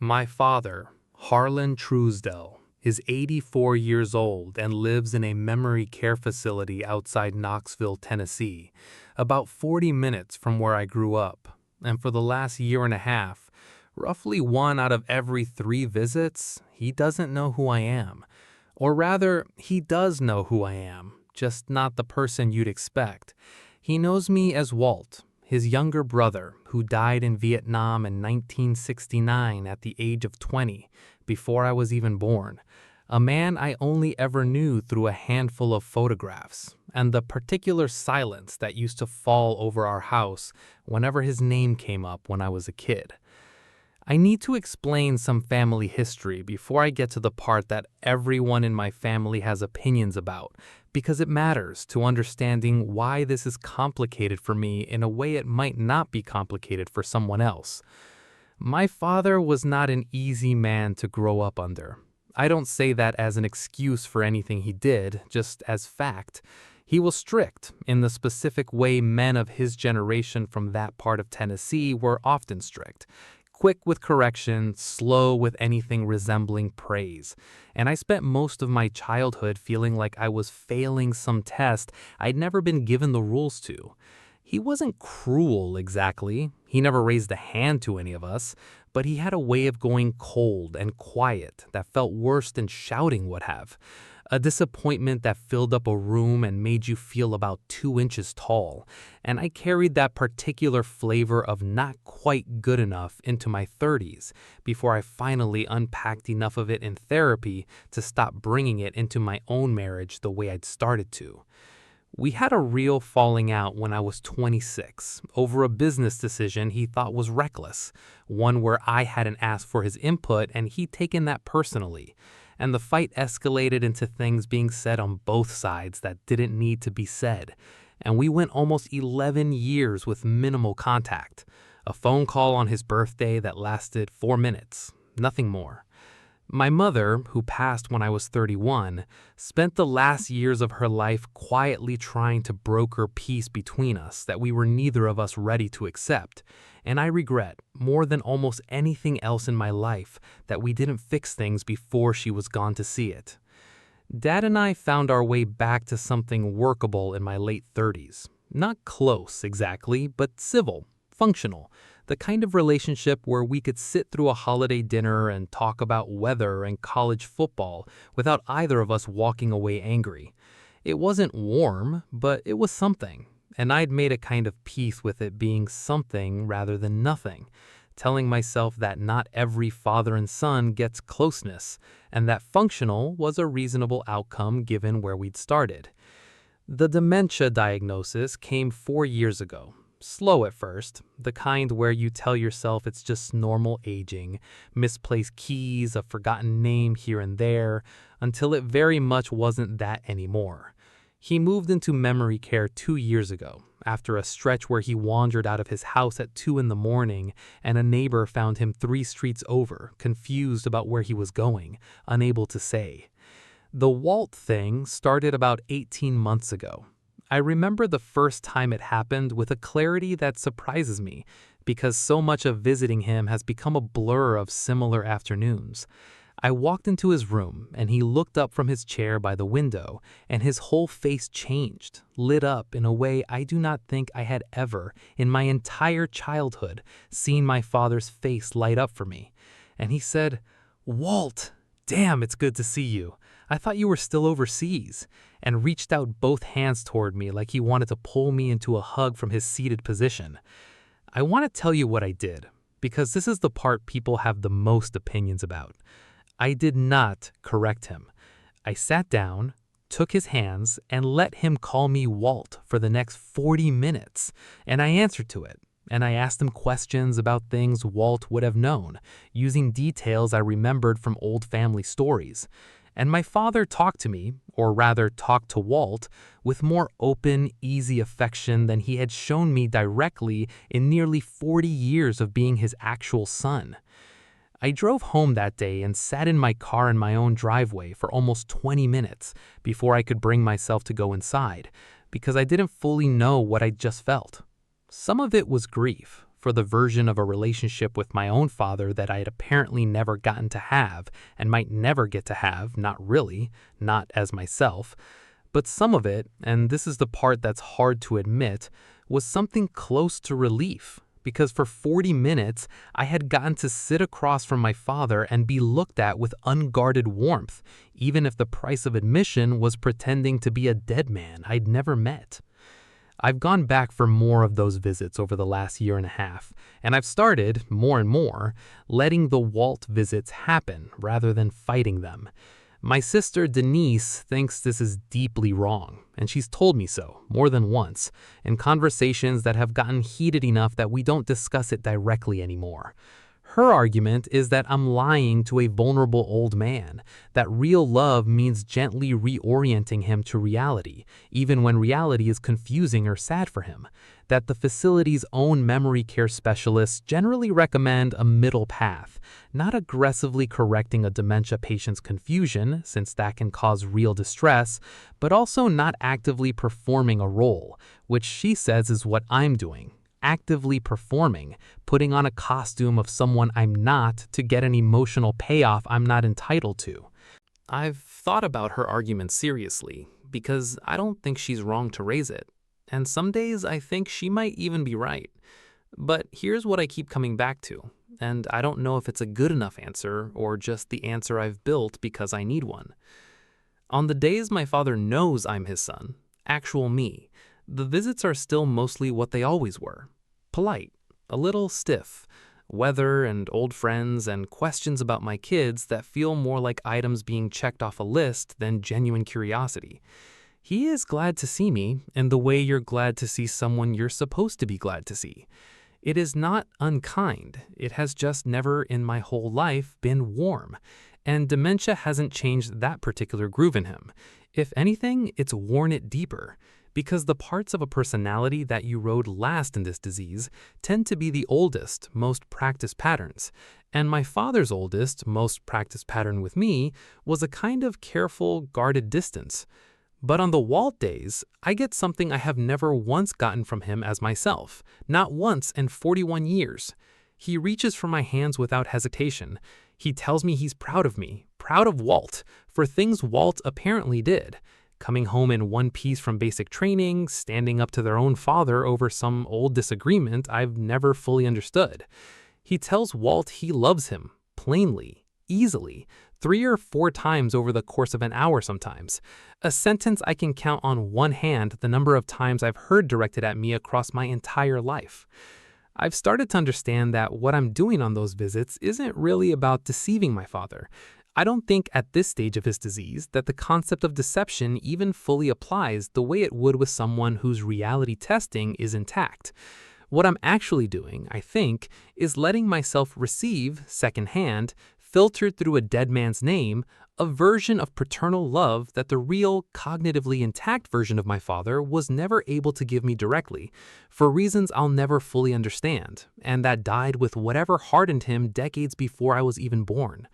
My father, Harlan Truesdell, is 84 years old and lives in a memory care facility outside Knoxville, Tennessee, about 40 minutes from where I grew up. And for the last year and a half, roughly 1 out of every 3 visits, he doesn't know who I am. Or rather, he does know who I am, just not the person you'd expect. He knows me as Walt, his younger brother, who died in Vietnam in 1969 at the age of 20, before I was even born. A man I only ever knew through a handful of photographs, and the particular silence that used to fall over our house whenever his name came up when I was a kid. I need to explain some family history before I get to the part that everyone in my family has opinions about, because it matters to understanding why this is complicated for me in a way it might not be complicated for someone else. My father was not an easy man to grow up under. I don't say that as an excuse for anything he did, just as fact. He was strict in the specific way men of his generation from that part of Tennessee were often strict. Quick with correction, slow with anything resembling praise. And I spent most of my childhood feeling like I was failing some test I'd never been given the rules to. He wasn't cruel exactly. He never raised a hand to any of us, but he had a way of going cold and quiet that felt worse than shouting would have. A disappointment that filled up a room and made you feel about 2 inches tall, and I carried that particular flavor of not quite good enough into my 30s before I finally unpacked enough of it in therapy to stop bringing it into my own marriage the way I'd started to. We had a real falling out when I was 26 over a business decision he thought was reckless, one where I hadn't asked for his input and he'd taken that personally. And the fight escalated into things being said on both sides that didn't need to be said. And we went almost 11 years with minimal contact. A phone call on his birthday that lasted 4 minutes, nothing more. My mother, who passed when I was 31, spent the last years of her life quietly trying to broker peace between us that we were neither of us ready to accept. And I regret, more than almost anything else in my life, that we didn't fix things before she was gone to see it. Dad and I found our way back to something workable in my late 30s. Not close, exactly, but civil, functional. The kind of relationship where we could sit through a holiday dinner and talk about weather and college football without either of us walking away angry. It wasn't warm, but it was something. And I'd made a kind of peace with it being something rather than nothing, telling myself that not every father and son gets closeness, and that functional was a reasonable outcome given where we'd started. The dementia diagnosis came 4 years ago. Slow at first, the kind where you tell yourself it's just normal aging, misplaced keys, a forgotten name here and there, until it very much wasn't that anymore. He moved into memory care 2 years ago, after a stretch where he wandered out of his house at 2 in the morning and a neighbor found him 3 streets over, confused about where he was going, unable to say. The Walt thing started about 18 months ago. I remember the first time it happened with a clarity that surprises me, because so much of visiting him has become a blur of similar afternoons. I walked into his room, and he looked up from his chair by the window, and his whole face changed, lit up in a way I do not think I had ever, in my entire childhood, seen my father's face light up for me. And he said, "Walt, damn, it's good to see you. I thought you were still overseas," and reached out both hands toward me like he wanted to pull me into a hug from his seated position. I want to tell you what I did, because this is the part people have the most opinions about. I did not correct him. I sat down, took his hands, and let him call me Walt for the next 40 minutes, and I answered to it. And I asked him questions about things Walt would have known, using details I remembered from old family stories. And my father talked to me, or rather talked to Walt, with more open, easy affection than he had shown me directly in nearly 40 years of being his actual son. I drove home that day and sat in my car in my own driveway for almost 20 minutes before I could bring myself to go inside, because I didn't fully know what I just felt. Some of it was grief, for the version of a relationship with my own father that I had apparently never gotten to have and might never get to have, not really, not as myself. But some of it, and this is the part that's hard to admit, was something close to relief. Because for 40 minutes, I had gotten to sit across from my father and be looked at with unguarded warmth, even if the price of admission was pretending to be a dead man I'd never met. I've gone back for more of those visits over the last year and a half, and I've started, more and more, letting the Walt visits happen rather than fighting them. My sister Denise thinks this is deeply wrong, and she's told me so more than once, in conversations that have gotten heated enough that we don't discuss it directly anymore. Her argument is that I'm lying to a vulnerable old man, that real love means gently reorienting him to reality, even when reality is confusing or sad for him, that the facility's own memory care specialists generally recommend a middle path, not aggressively correcting a dementia patient's confusion, since that can cause real distress, but also not actively performing a role, which she says is what I'm doing. Actively performing, putting on a costume of someone I'm not to get an emotional payoff I'm not entitled to. I've thought about her argument seriously, because I don't think she's wrong to raise it, and some days I think she might even be right. But here's what I keep coming back to, and I don't know if it's a good enough answer or just the answer I've built because I need one. On the days my father knows I'm his son, actual me, the visits are still mostly what they always were. Polite, a little stiff, weather and old friends and questions about my kids that feel more like items being checked off a list than genuine curiosity. He is glad to see me in the way you're glad to see someone you're supposed to be glad to see. It is not unkind. It has just never in my whole life been warm. And dementia hasn't changed that particular groove in him. If anything, it's worn it deeper. Because the parts of a personality that you rode last in this disease tend to be the oldest, most practiced patterns. And my father's oldest, most practiced pattern with me was a kind of careful, guarded distance. But on the Walt days, I get something I have never once gotten from him as myself, not once in 41 years. He reaches for my hands without hesitation. He tells me he's proud of me, proud of Walt, for things Walt apparently did. Coming home in one piece from basic training, standing up to their own father over some old disagreement I've never fully understood. He tells Walt he loves him, plainly, easily, 3 or 4 times over the course of an hour sometimes. A sentence I can count on one hand the number of times I've heard directed at me across my entire life. I've started to understand that what I'm doing on those visits isn't really about deceiving my father. I don't think at this stage of his disease that the concept of deception even fully applies the way it would with someone whose reality testing is intact. What I'm actually doing, I think, is letting myself receive, secondhand, filtered through a dead man's name, a version of paternal love that the real, cognitively intact version of my father was never able to give me directly, for reasons I'll never fully understand, and that died with whatever hardened him decades before I was even born.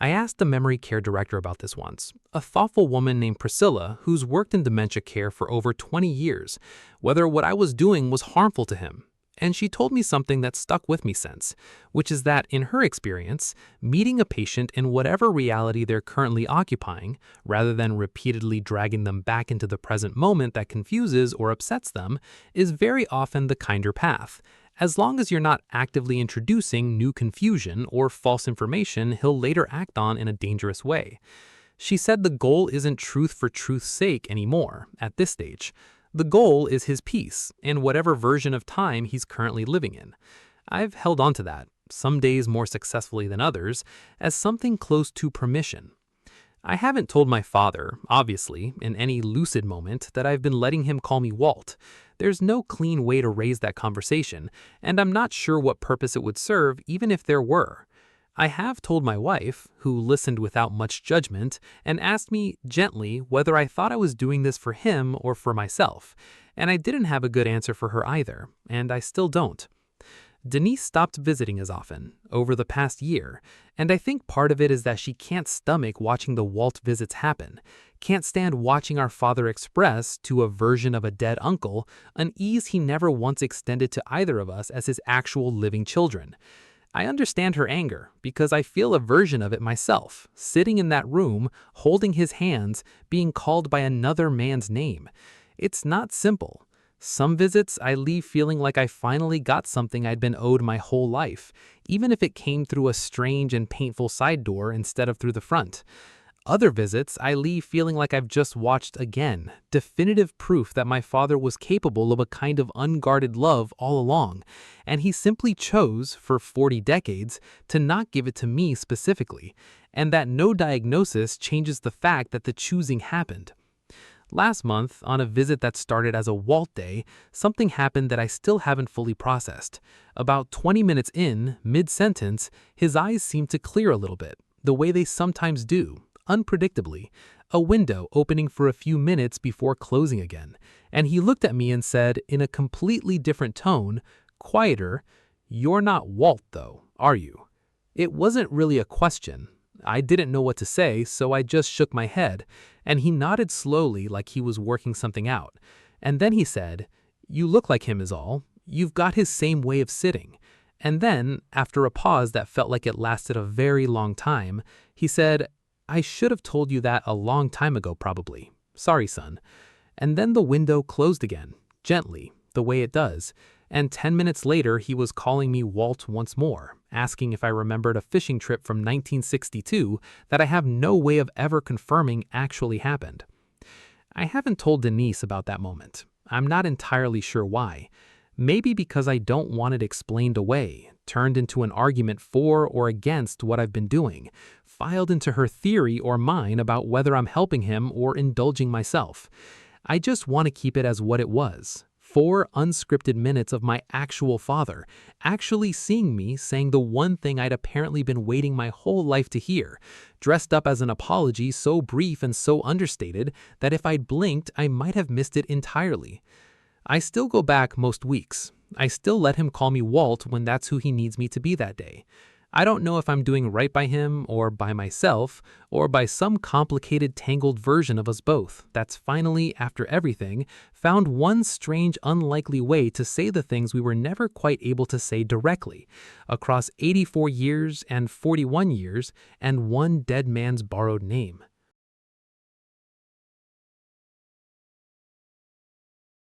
I asked the memory care director about this once, a thoughtful woman named Priscilla who's worked in dementia care for over 20 years, whether what I was doing was harmful to him. And she told me something that stuck with me since, which is that in her experience, meeting a patient in whatever reality they're currently occupying, rather than repeatedly dragging them back into the present moment that confuses or upsets them, is very often the kinder path. As long as you're not actively introducing new confusion or false information he'll later act on in a dangerous way. She said the goal isn't truth for truth's sake anymore, at this stage. The goal is his peace, in whatever version of time he's currently living in. I've held on to that, some days more successfully than others, as something close to permission. I haven't told my father, obviously, in any lucid moment that I've been letting him call me Walt. There's no clean way to raise that conversation, and I'm not sure what purpose it would serve even if there were. I have told my wife, who listened without much judgment, and asked me gently whether I thought I was doing this for him or for myself, and I didn't have a good answer for her either, and I still don't. Denise stopped visiting as often over the past year, and I think part of it is that she can't stomach watching the Walt visits happen, Can't stand watching our father express, to a version of a dead uncle, an ease he never once extended to either of us as his actual living children. I understand her anger because I feel a version of it myself, sitting in that room, holding his hands, being called by another man's name. It's not simple. Some visits I leave feeling like I finally got something I'd been owed my whole life, even if it came through a strange and painful side door instead of through the front. Other visits I leave feeling like I've just watched again, definitive proof that my father was capable of a kind of unguarded love all along, and he simply chose, for 40 decades, to not give it to me specifically, and that no diagnosis changes the fact that the choosing happened. Last month, on a visit that started as a Walt day, something happened that I still haven't fully processed. About 20 minutes in, mid-sentence, his eyes seemed to clear a little bit, the way they sometimes do, unpredictably, a window opening for a few minutes before closing again, and he looked at me and said, in a completely different tone, quieter, "You're not Walt, though, are you?" It wasn't really a question. I didn't know what to say, so I just shook my head, and he nodded slowly like he was working something out. And then he said, "You look like him is all. You've got his same way of sitting." And then, after a pause that felt like it lasted a very long time, he said, "I should have told you that a long time ago probably. Sorry, son." And then the window closed again, gently, the way it does, and 10 minutes later he was calling me Walt once more, asking if I remembered a fishing trip from 1962 that I have no way of ever confirming actually happened. I haven't told Denise about that moment. I'm not entirely sure why. Maybe because I don't want it explained away, turned into an argument for or against what I've been doing, filed into her theory or mine about whether I'm helping him or indulging myself. I just want to keep it as what it was. 4 unscripted minutes of my actual father, actually seeing me saying the one thing I'd apparently been waiting my whole life to hear, dressed up as an apology so brief and so understated that if I'd blinked, I might have missed it entirely. I still go back most weeks. I still let him call me Walt when that's who he needs me to be that day. I don't know if I'm doing right by him or by myself or by some complicated tangled version of us both that's finally, after everything, found one strange unlikely way to say the things we were never quite able to say directly, across 84 years and 41 years and one dead man's borrowed name.